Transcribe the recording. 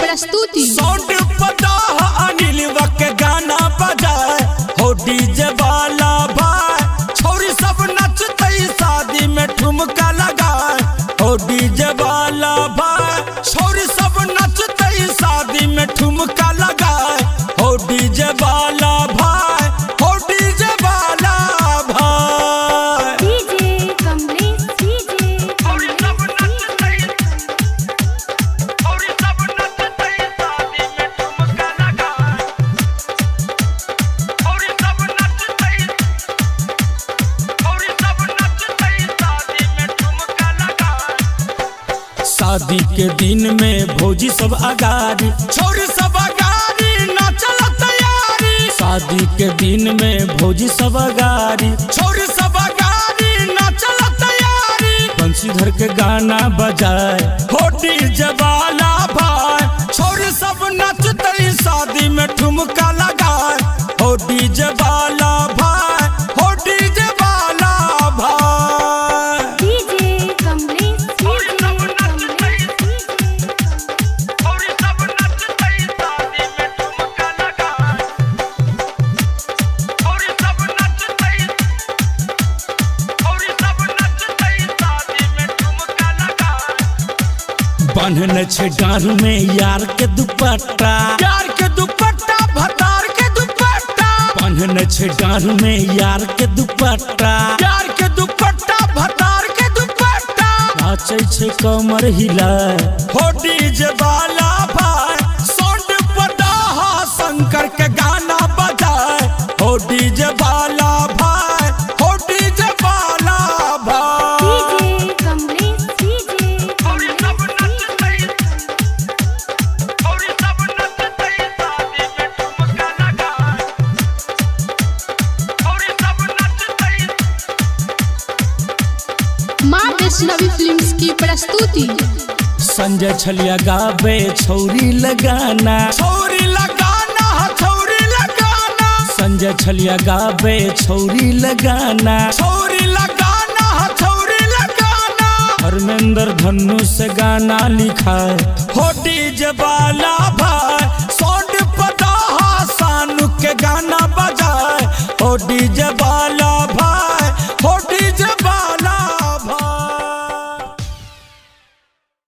प्रस्तुति। साउंड पता अनिल के गाना बजाए हो डीजे वाला भाई, छोरी सब नचते शादी में ठुमका लगाए हो डीजे वाला भाई, छोरी सब नचते शादी में ठुमका लगाए हो डीजे वाला भाई, हो डीजे वाला भाई। डीजे कमलेश डीजे छोरी सब नचते, छोरी सब नचते शादी में ठुमका लगाए, छोरी सब नचते, छोरी सब नचते शादी में ठुमका लगाए। शादी के दिन में भौजी सब अगारी, छोरी सब अगारी नाचल तैयारी। शादी के दिन में भौजी सब अगारी, छोरी सब अगारी नाचल तैयारी। बंशीधर के गाना बजाए हो डीजे वाला भाई, छोरी सब नचते शादी में ठुमका लगाए हो डीजे वाला भाई, हो डीजे वाला भाई। डीजे कमलेश डीजे छोरी सब नचते शादी में ठुमका लगाए, छोरी सब नचते, छोरी सब नचते शादी में ठुमका लगाए। बन्हन छे डार में यार के दुपट्टा, यार के दुपट्टा भतार के दुपट्टा। बन्हन छे डार में यार के दुपट्टा, यार के दुपट्टा भतार के दुपट्टा। नाचे छे कमर हिला हो डीजे वाला भाई, साउंड पता शंकर के गाना बजाए हो डीजे वाला भाई, हो डीजे वाला भाई। डीजे कमलेश डीजे छोरी सब नचते, छोरी सब नचते शादी में ठुमका लगाए, छोरी सब नचते। माँ वैष्णवी फिल्म्स की प्रस्तुति। संजय छलिया गावे छौरी लगाना, छौरी लगाना छौरी लगाना। संजय छलिया गावे छौरी लगाना, छौरी लगाना छौरी लगाना। धर्मेंद्र धनु से गाना लिखा हो डीजे वाला भाई, साउंड पता सानू के गाना बजाए हो डीजे वाला